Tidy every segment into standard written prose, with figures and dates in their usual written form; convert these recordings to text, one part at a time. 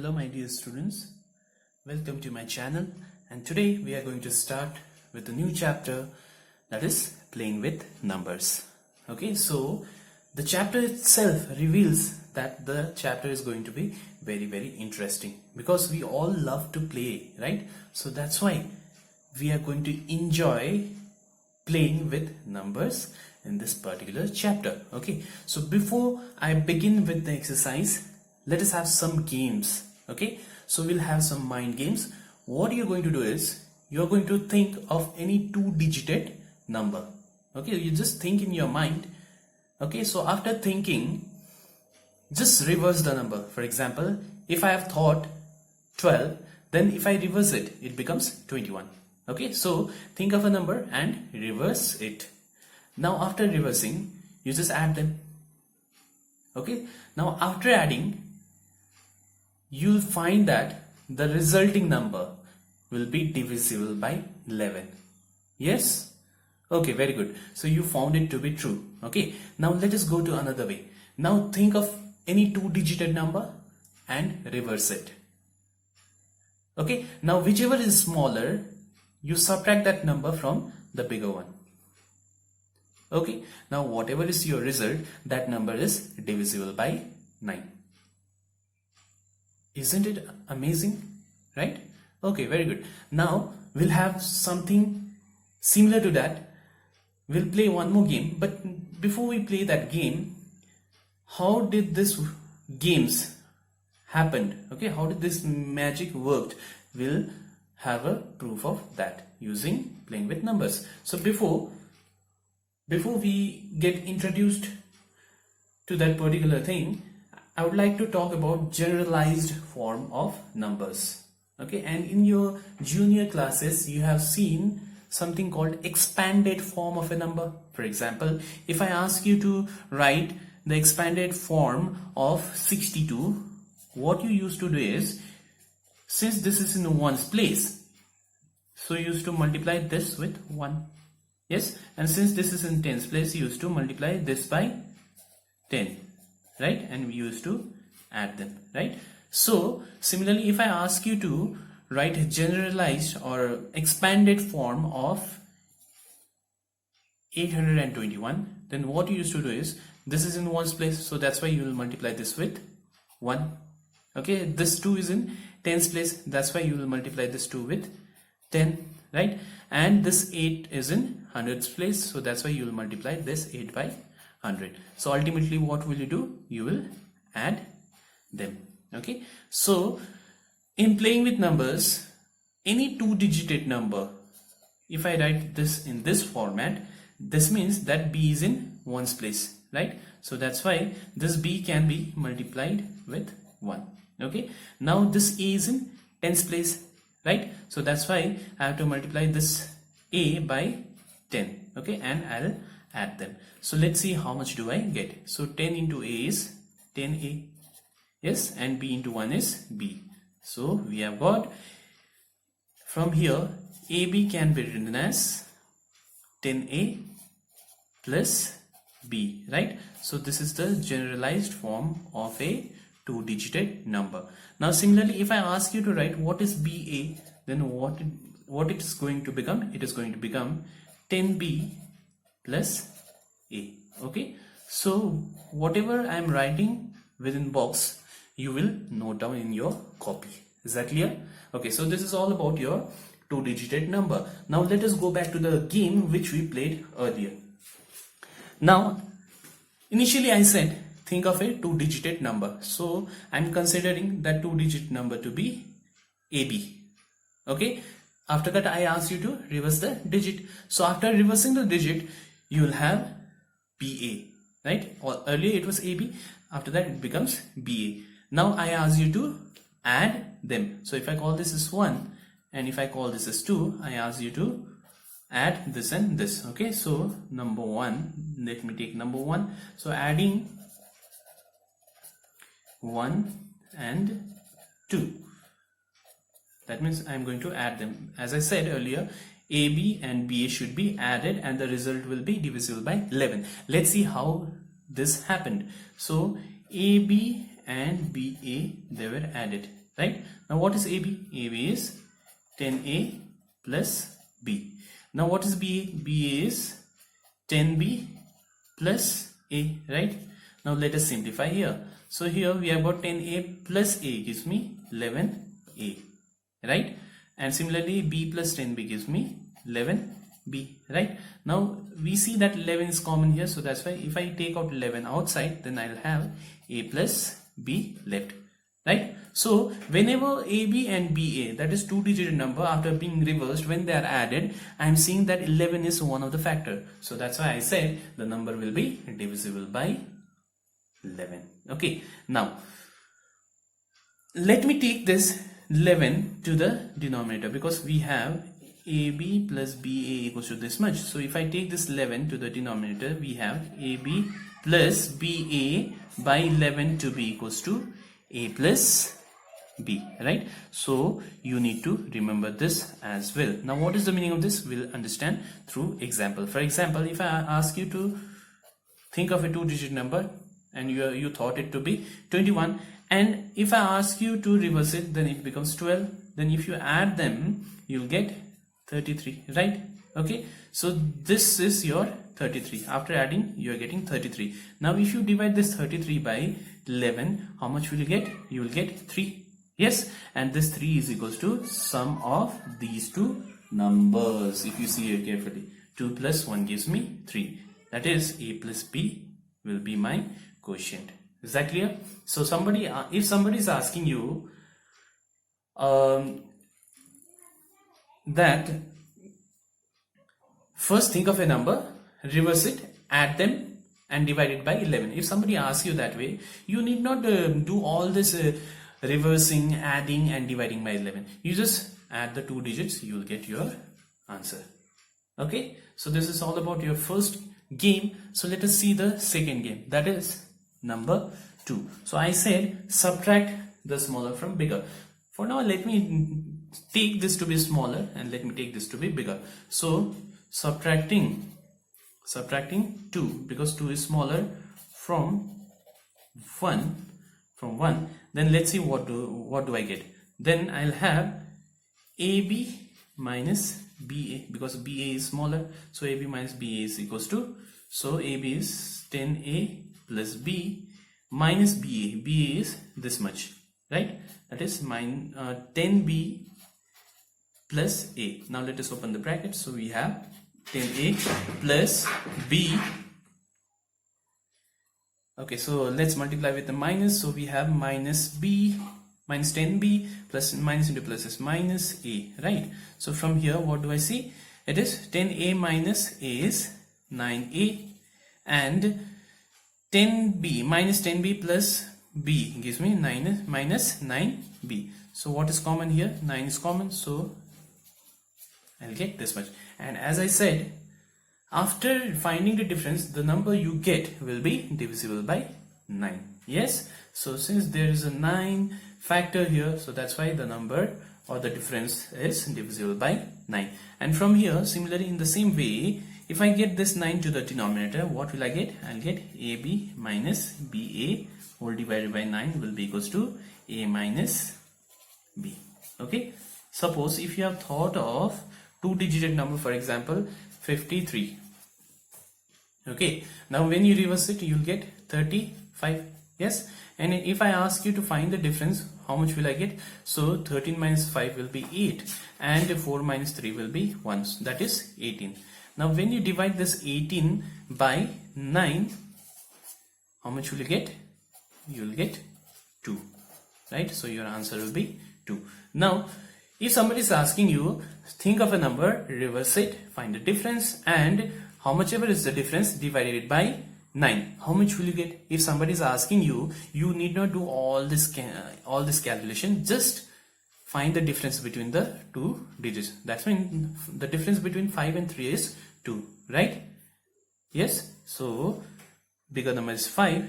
Hello my dear students, welcome to my channel, and today we are going to start with a new chapter, that is playing with numbers. Okay, so the chapter itself reveals that the chapter is going to be very interesting because we all love to play, right? So that's why we are going to enjoy playing with numbers in this particular chapter. Okay, so before I begin with the exercise, let us have some games. Okay, so we'll have some mind games. What you're going to do is you're going to think of any two-digit number. Okay, you just think in your mind. Okay, so after thinking, just reverse the number. For example, if I have thought 12, then if I reverse it, it becomes 21. Okay, so think of a number and reverse it. Now after reversing, you just add them. Okay, now after adding, you'll find that the resulting number will be divisible by 11. Yes? Okay, very good. So you found it to be true. Okay, now let us go to another way. Now think of any two-digit number and reverse it. Okay, now whichever is smaller, you subtract that number from the bigger one. Okay, now whatever is your result, that number is divisible by 9. Isn't it amazing? Right? Okay, very good. Now we'll have something similar to that. We'll play one more game, but before we play that game, how did this games happen? Okay, how did this magic worked? We'll have a proof of that using playing with numbers. So before we get introduced to that particular thing, I would like to talk about generalized form of numbers. Okay, and in your junior classes you have seen something called expanded form of a number. For example, if I ask you to write the expanded form of 62, what you used to do is, since this is in ones place, so you used to multiply this with 1. Yes, and since this is in tens place, you used to multiply this by 10, right? And we used to add them, right? So similarly, if I ask you to write a generalized or expanded form of 821, then what you used to do is, this is in ones place, so that's why you will multiply this with 1. Okay, this 2 is in tens place, that's why you will multiply this 2 with 10, right? And this 8 is in hundreds place, so that's why you will multiply this 8 by 100. So ultimately what will you do? You will add them. Okay, so in playing with numbers, any two-digit number, if I write this in this format, this means that b is in ones place, right? So that's why this b can be multiplied with 1. Okay, now this a is in tens place, right? So that's why I have to multiply this a by 10. Okay, and I'll add them. So let's see how much do I get. So 10 into a is 10a. Yes, and b into 1 is b. So we have got, from here, ab can be written as 10a plus b, right? So this is the generalized form of a two-digit number. Now similarly, if I ask you to write what is ba, then what it is going to become? It is going to become 10b plus a. Okay, so whatever I am writing within box, you will note down in your copy. Is that clear? Okay, so this is all about your two-digit number. Now let us go back to the game which we played earlier. Now initially I said think of a two-digit number, so I'm considering that two-digit number to be AB. Okay, after that I ask you to reverse the digit. So after reversing the digit, you will have BA, right? Or earlier it was AB, after that it becomes BA. Now I ask you to add them. So if I call this as 1 and if I call this as 2, I ask you to add this and this. Okay, so number 1, let me take number 1. So adding 1 and 2, that means I'm going to add them. As I said earlier, AB and BA should be added and the result will be divisible by 11. Let's see how this happened. So AB and BA, they were added, right? Now what is AB? AB is 10A plus B. Now what is BA? BA is 10B plus A, right? Now let us simplify here. So here we have got 10A plus A gives me 11A, right? And similarly B plus 10B gives me 11B, right? Now we see that 11 is common here, so that's why if I take out 11 outside, then I'll have A plus B left, right? So whenever AB and BA, that is two-digit number, after being reversed, when they are added, I am seeing that 11 is one of the factor. So that's why I said the number will be divisible by 11. Okay, now let me take this 11 to the denominator, because we have AB plus BA equals to this much. So if I take this 11 to the denominator, we have AB plus BA by 11 to be equals to A plus B, right? So you need to remember this as well. Now what is the meaning of this? We'll understand through example. For example, if I ask you to think of a two-digit number and you thought it to be 21, and if I ask you to reverse it, then it becomes 12. Then if you add them, you'll get 33, right? Okay, so this is your 33. After adding, you are getting 33. Now if you divide this 33 by 11, how much will you get? You will get 3. Yes, and this 3 is equals to sum of these two numbers. If you see it carefully, 2 plus 1 gives me 3. That is A plus B will be my quotient. Is that clear? So if somebody is asking you that first think of a number, reverse it, add them and divide it by 11. If somebody asks you that way, you need not do all this reversing, adding and dividing by 11. You just add the two digits, you will get your answer. Okay, so this is all about your first game. So let us see the second game, that is number 2. So I said subtract the smaller from bigger. For now, let me take this to be smaller and let me take this to be bigger. So subtracting 2, because 2 is smaller from 1, then let's see what do I get. Then I'll have AB minus BA, because BA is smaller, so AB minus BA is equals to, so AB is 10A plus B minus BA. BA is this much, right? That is 10B plus A. Now let us open the bracket. So we have 10A plus B. Okay, so let's multiply with the minus. So we have minus B, minus 10B plus minus into plus is minus A, right? So from here, what do I see? It is 10A minus A is 9A, and 10B minus 10B plus B gives me 9 minus 9B. So what is common here? 9 is common, so I'll get this much. And as I said, after finding the difference, the number you get will be divisible by 9. Yes, so since there is a 9 factor here, so that's why the number or the difference is divisible by 9. And from here, similarly in the same way, if I get this 9 to the denominator, what will I get? I'll get AB minus BA whole divided by 9 will be equals to A minus B. Okay, suppose if you have thought of two-digit number, for example 53. Okay, now when you reverse it, you'll get 35. Yes, and if I ask you to find the difference, how much will I get? So 13 minus 5 will be 8, and 4 minus 3 will be 1, so that is 18. Now when you divide this 18 by 9, how much will you get? You will get 2, right? So your answer will be 2. Now if somebody is asking you, think of a number, reverse it, find the difference, and how much ever is the difference, divided it by 9. How much will you get? If somebody is asking you, you need not do all this calculation. Just find the difference between the two digits. That's when the difference between 5 and 3 is 2, right? Yes. So bigger number is 5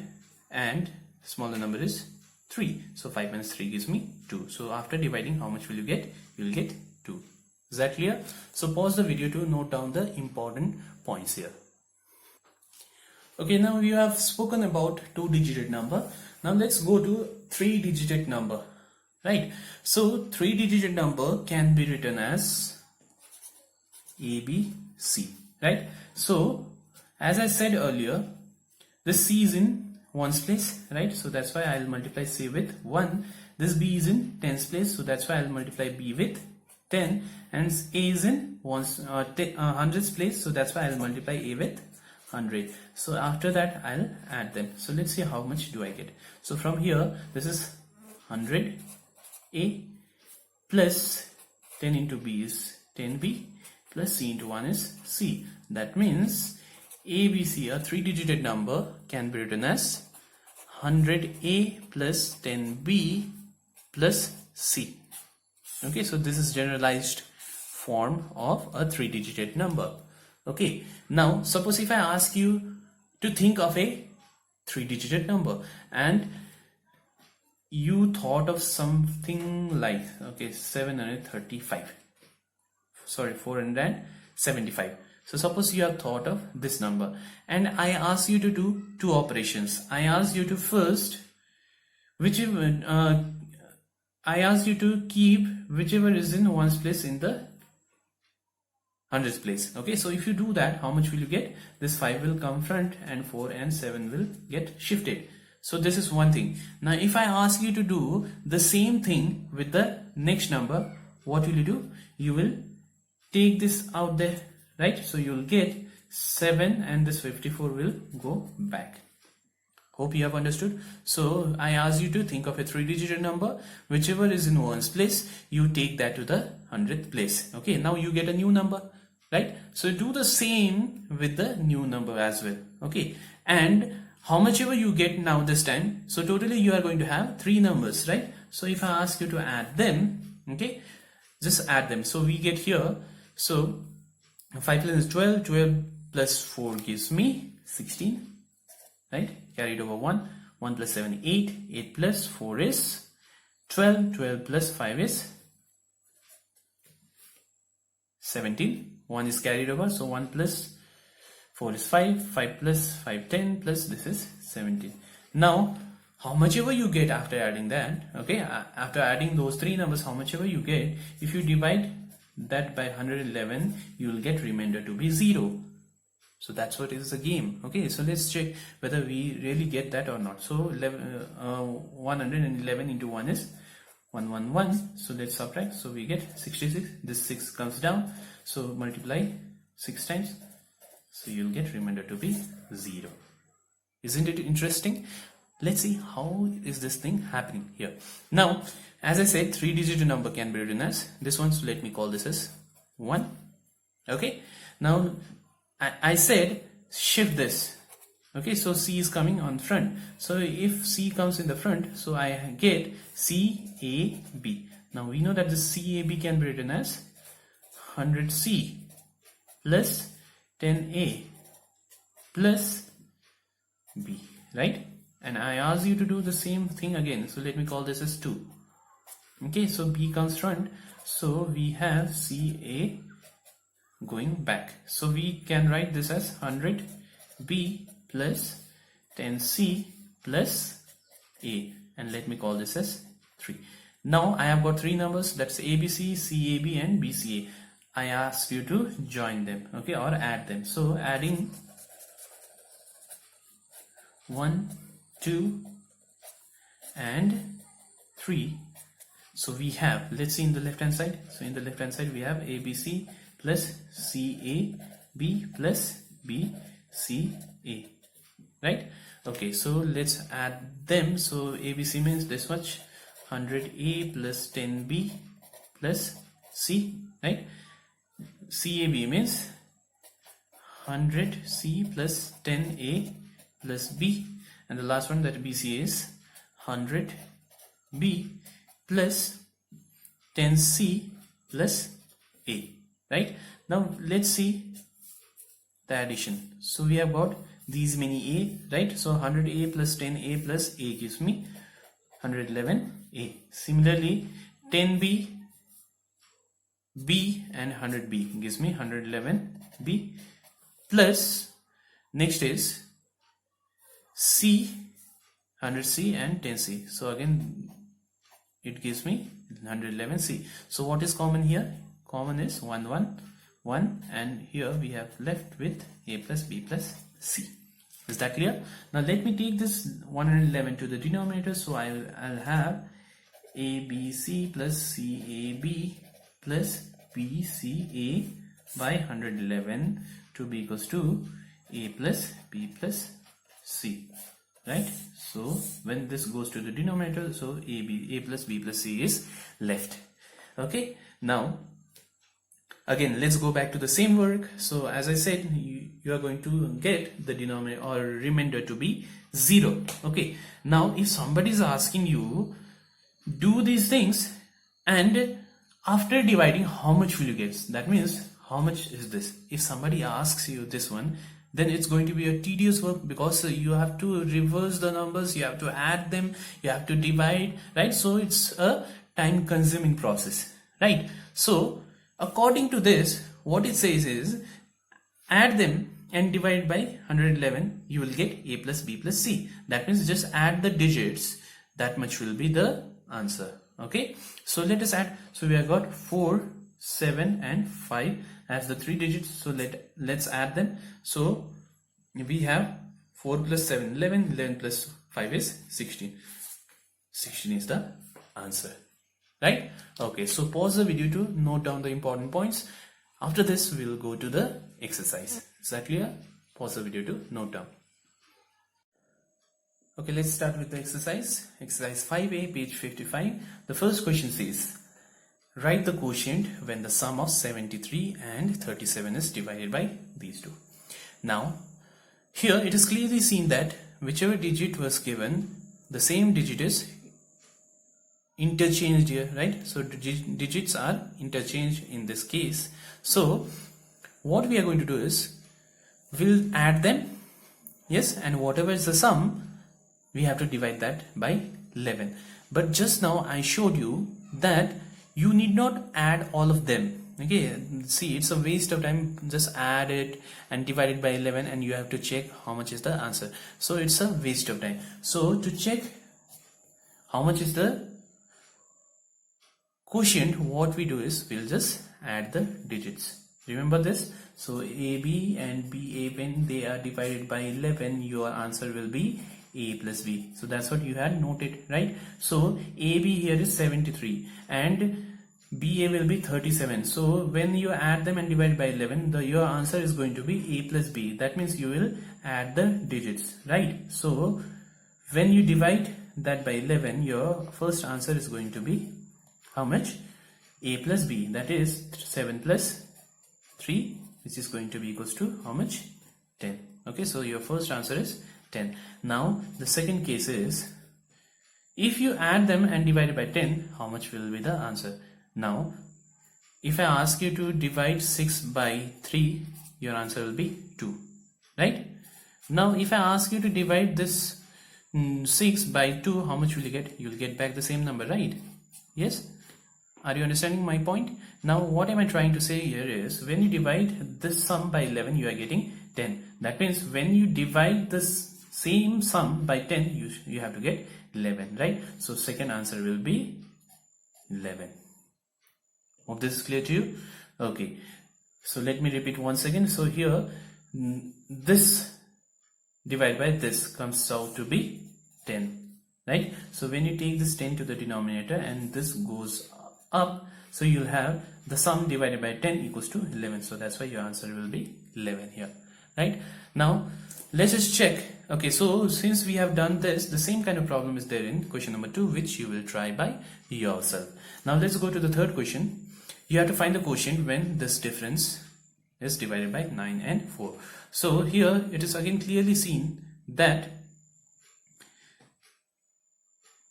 and smaller number is 3. So 5 minus 3 gives me 2. So after dividing, how much will you get? You will get 2. Is that clear? So pause the video to note down the important points here. Okay, now you have spoken about 2-digit number. Now let's go to 3-digit number, right? So 3-digit number can be written as ABC, right? So as I said earlier, the C is in ones place, right? So that's why I'll multiply C with 1. This B is in tens place, so that's why I'll multiply B with 10. And A is in hundreds place, so that's why I'll multiply A with 100. So after that I'll add them. So let's see how much do I get. So from here, this is 100 A plus 10 into B is 10B plus C into 1 is C. That means ABC, a 3-digit number, can be written as 100A plus 10B plus C. Okay, so this is generalized form of a 3-digit number. Okay, now suppose if I ask you to think of a 3-digit number and you thought of something like, okay, 735, sorry, 475. So suppose you have thought of this number and I ask you to do two operations. I ask you to first, I ask you to keep whichever is in ones place in the hundreds place. Okay, so if you do that, how much will you get? This 5 will come front and 4 and 7 will get shifted. So this is one thing. Now if I ask you to do the same thing with the next number, what will you do? You will take this out there, right? So you will get 7 and this 54 will go back. Hope you have understood. So I asked you to think of a 3-digit number. Whichever is in ones place, you take that to the 100th place. Okay, now you get a new number, right? So do the same with the new number as well. Okay, and how much ever you get now this time, so totally you are going to have 3 numbers, right? So if I ask you to add them, okay, just add them. So we get here, so 5 plus 12, 12 plus 4 gives me 16, right? Carried over 1, 1 plus 7, 8, 8 plus 4 is 12, 12 plus 5 is 17, 1 is carried over, so 1 plus 4 is 5, 5 plus 5, 10 plus this is 17. Now, how much ever you get after adding that, okay, after adding those 3 numbers, how much ever you get, if you divide that by 111, you will get remainder to be 0. So that's what is the game. Okay, so let's check whether we really get that or not. So 111 into 1 is 111. So let's subtract. So we get 66. This 6 comes down. So multiply 6 times. So you'll get remainder to be 0. Isn't it interesting? Let's see how is this thing happening here. Now, as I said, 3-digit number can be written as this one. So let me call this as 1. Okay. Now, I said shift this. Okay, so C is coming on front. So if C comes in the front, so I get CAB. Now we know that this CAB can be written as 100C plus 10A plus B, right? And I ask you to do the same thing again. So let me call this as 2. Okay, so B comes front. So we have CA going back. So we can write this as 100B plus 10C plus A. And let me call this as 3. Now I have got 3 numbers. That's ABC, CAB and BCA. I ask you to join them, okay, or add them. So adding 1, 2 and 3. So we have, let's see in the left hand side. So in the left hand side we have ABC plus CAB plus BCA, right? Okay, so let's add them. So ABC means this much, 100A plus 10B plus C, right? CAB means 100C plus 10A plus B, and the last one, that BCA, is 100B plus 10C plus A, right? Now let's see the addition. So we have got these many A, right? So 100A plus 10A plus A gives me 111A. Similarly, 10B, B and 100B gives me 111B plus, next is C, 100C and 10C. So again it gives me 111C. So what is common here? Common is 1, 1, 1, and here we have left with A plus B plus C. Is that clear? Now let me take this 111 to the denominator. So I'll have ABC plus CAB plus BCA by 111 to be equals to A plus B plus C, right? So when this goes to the denominator, so A plus B plus C is left. Okay, now again let's go back to the same work. So as I said, you are going to get the denominator or remainder to be 0. Okay, now if somebody is asking you do these things and after dividing how much will you get, that means how much is this? If somebody asks you this one, then it's going to be a tedious work, because you have to reverse the numbers, you have to add them, you have to divide, right? So it's a time consuming process, right? So according to this, what it says is add them and divide by 111, you will get A plus B plus C. That means just add the digits, that much will be the answer. Okay, so let us add. So we have got 4, 7 and 5 as the 3 digits. So let's add them. So we have 4 plus 7 11, 11 plus 5 is 16. 16 is the answer, right? Okay, so pause the video to note down the important points. After this we will go to the exercise. Is that clear? Pause the video to note down. Okay, let's start with the exercise. Exercise 5A, page 55. The first question says, write the quotient when the sum of 73 and 37 is divided by these two. Now, here it is clearly seen that whichever digit was given, the same digit is interchanged here, right? So digits are interchanged in this case. So what we are going to do is, we'll add them, yes, and whatever is the sum, we have to divide that by 11. But just now I showed you that you need not add all of them. Okay, see, it's a waste of time. Just add it and divide it by 11 and you have to check how much is the answer. So it's a waste of time. So to check how much is the quotient, what we do is we'll just add the digits. Remember this. So AB and BA, when they are divided by 11, your answer will be A plus B. So that's what you had noted, right? So AB here is 73 and BA will be 37. So when you add them and divide by 11, your answer is going to be A plus B. That means you will add the digits, right? So when you divide that by 11, your first answer is going to be how much? A plus B. That is 7 plus 3, which is going to be equals to how much? 10. Okay, so your first answer is 10. Now the second case is, if you add them and divide it by 10, how much will be the answer? Now if I ask you to divide 6 by 3, your answer will be 2, right? Now if I ask you to divide this 6 by 2, how much will you get? You will get back the same number, right? Yes? Are you understanding my point? Now what am I trying to say here is, when you divide this sum by 11, you are getting 10. That means when you divide this same sum by 10, you have to get 11, right? So second answer will be 11. Hope this is clear to you. Okay, so let me repeat once again. So here this divided by this comes out to be 10, right? So when you take this 10 to the denominator and this goes up, so you'll have the sum divided by 10 equals to 11. So that's why your answer will be 11 here, right? Now let's just check. Okay, so since we have done this, the same kind of problem is there in question number 2, which you will try by yourself. Now let's go to the third question. You have to find the quotient when this difference is divided by 9 and 4. So here it is again clearly seen that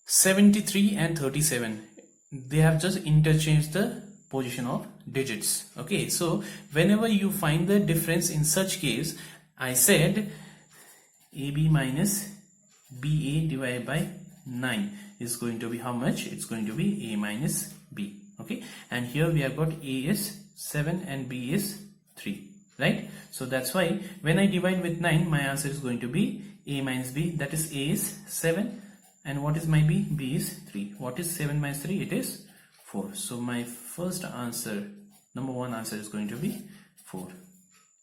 73 and 37, they have just interchanged the position of digits. Okay, so whenever you find the difference in such case, I said AB minus BA divided by 9 is going to be how much? It's going to be A minus B. Okay, and here we have got A is 7 and B is 3, right? So that's why when I divide with 9, my answer is going to be A minus B, that is A is 7, and what is my B? B is 3. What is 7 minus 3? It is 4. So my first answer, number one answer, is going to be 4.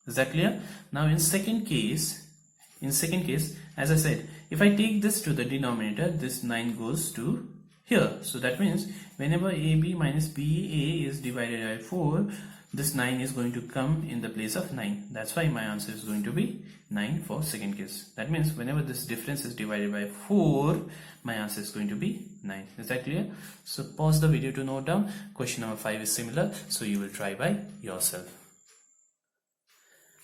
Is that clear? Now in second case, as I said, if I take this to the denominator, this 9 goes to here. So that means whenever AB minus BA is divided by 4, this 9 is going to come in the place of 9. That's why my answer is going to be 9 for second case. That means whenever this difference is divided by 4, my answer is going to be 9. Is that clear? So pause the video to note down. Question number 5 is similar, so you will try by yourself.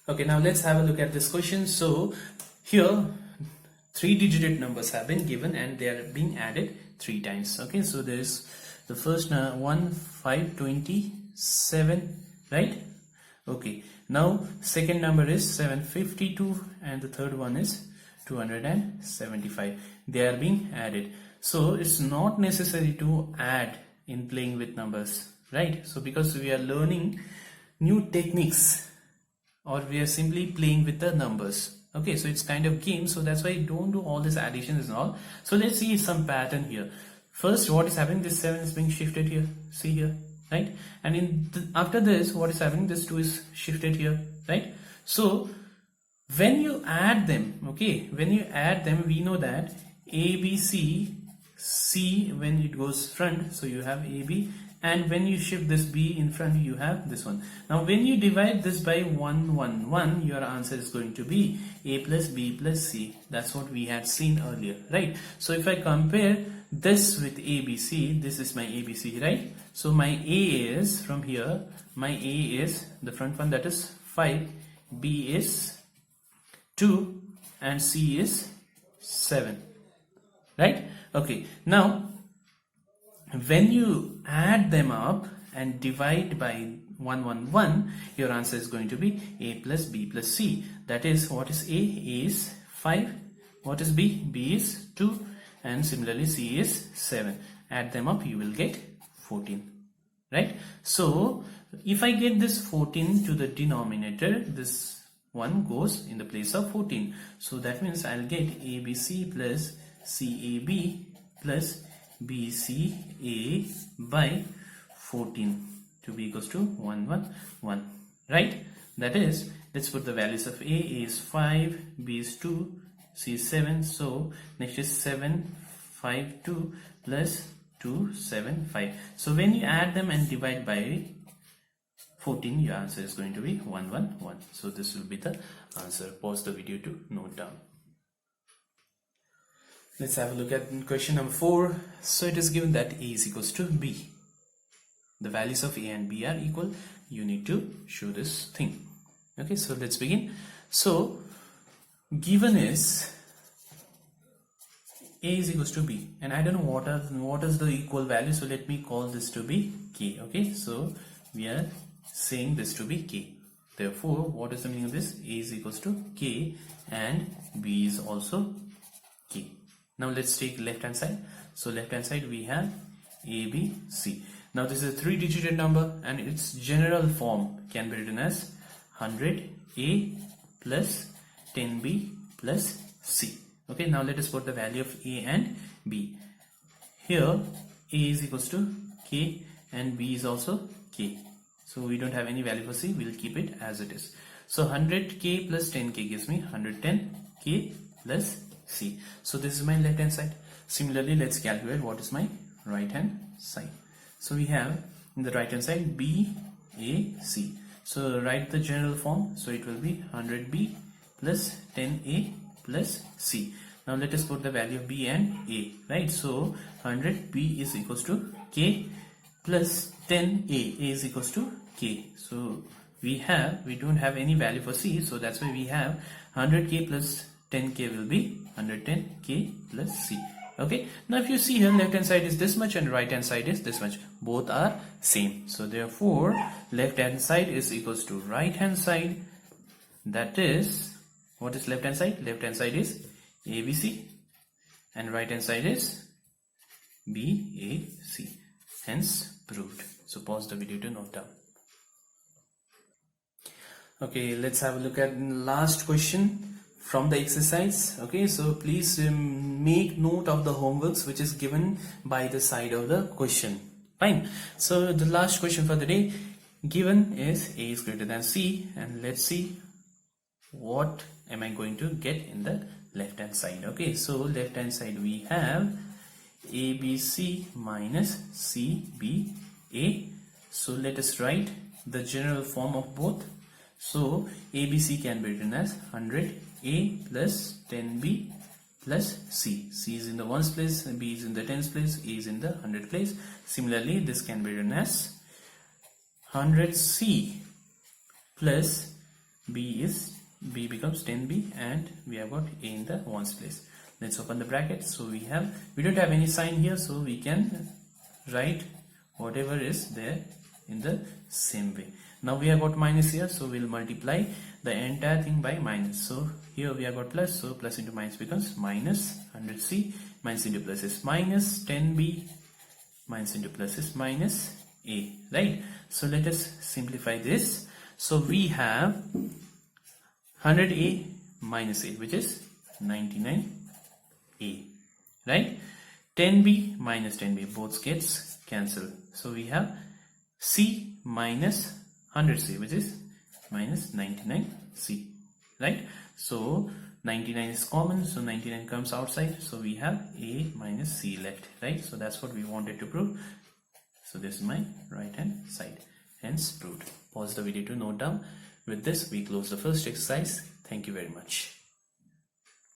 Okay, now let's have a look at this question. So here 3-digit numbers have been given and they are being added 3 times. Okay, so there is the first 1527, right? Okay, now second number is 752 and the third one is 275. They are being added. So it's not necessary to add in playing with numbers, right? So because we are learning new techniques, or we are simply playing with the numbers. Okay, so it's kind of game, so that's why I don't do all this additions and all. So let's see some pattern here. First, what is happening? This 7 is being shifted here. See here, right? And after this, what is happening? This 2 is shifted here, right? So when you add them, okay, when you add them, we know that A, B, C, C when it goes front, so you have A, B, and when you shift this B in front, you have this one. Now when you divide this by 1, 1, 1, your answer is going to be A plus B plus C. That's what we had seen earlier, right? So if I compare this with ABC, this is my ABC, right? So my A is, from here, my A is the front one, that is 5, B is 2, and C is 7, right? Okay, now when you add them up and divide by 1, 1, 1, your answer is going to be A plus B plus C. That is, what is A? A is 5. What is B? B is 2. And similarly, C is 7. Add them up, you will get 14. Right? So, if I get this 14 to the denominator, this one goes in the place of 14. So, that means I'll get ABC plus CAB plus BCA by 14 to be equals to 1, 1, 1, right? That is, let's put the values of A is 5, B is 2, C is 7. So next is 7, 5, 2 plus 2, 7, 5. So when you add them and divide by 14, your answer is going to be 1, 1, 1. So this will be the answer. Pause the video to note down. Let's have a look at question number 4. So it is given that A is equals to B. The values of A and B are equal. You need to show this thing. Okay, so let's begin. So given is A is equals to B, and I don't know what is the equal value, so let me call this to be K. Okay, so we are saying this to be K. Therefore, what is the meaning of this? A is equals to K and B is also K. Now let's take left hand side. So left hand side we have A, B, C. Now this is a 3-digit number and its general form can be written as 100A plus 10B plus C. Okay, now let us put the value of A and B. Here A is equals to K and B is also K. So we don't have any value for C, we'll keep it as it is. So 100K plus 10K gives me 110K plus C. So this is my left hand side. Similarly, let's calculate what is my right hand side. So we have in the right hand side B, A, C. So write the general form. So it will be 100B plus 10A plus C. Now let us put the value of B and A, right? So 100B is equals to K plus 10A. A is equals to K. So we don't have any value for C. So that's why we have 100K plus 10K will be 110K plus C. Okay, now if you see here, left hand side is this much and right hand side is this much. Both are same. So therefore, left hand side is equals to right hand side. That is, what is left hand side? Left hand side is ABC and right hand side is BAC. Hence proved. So pause the video to note down. Okay, let's have a look at the last question. from the exercise. Okay, so please make note of the homeworks which is given by the side of the question. Fine. So the last question for the day given is A is greater than C, and let's see what am I going to get in the left hand side. Okay, so left hand side we have ABC minus CBA. So let us write the general form of both. So ABC can be written as 100A plus 10B plus C. C is in the ones place, B is in the tens place, A is in the 100 place. Similarly, this can be written as 100C plus B becomes 10B, and we have got A in the ones place. Let's open the bracket. So we don't have any sign here, so we can write whatever is there in the same way. Now we have got minus here, so we'll multiply the entire thing by minus. So here we have got plus, so plus into minus becomes minus 100C, minus into plus is minus 10B, minus into plus is minus A, right? So let us simplify this. So we have 100A minus A, which is 99A, right? 10B minus 10B, both gets cancelled. So we have C minus 100C, which is minus 99C, right? So 99 is common, so 99 comes outside, so we have A minus C left, right? So that's what we wanted to prove. So this is my right hand side, hence proved. Pause the video to note down. With this, we close the first exercise. Thank you very much.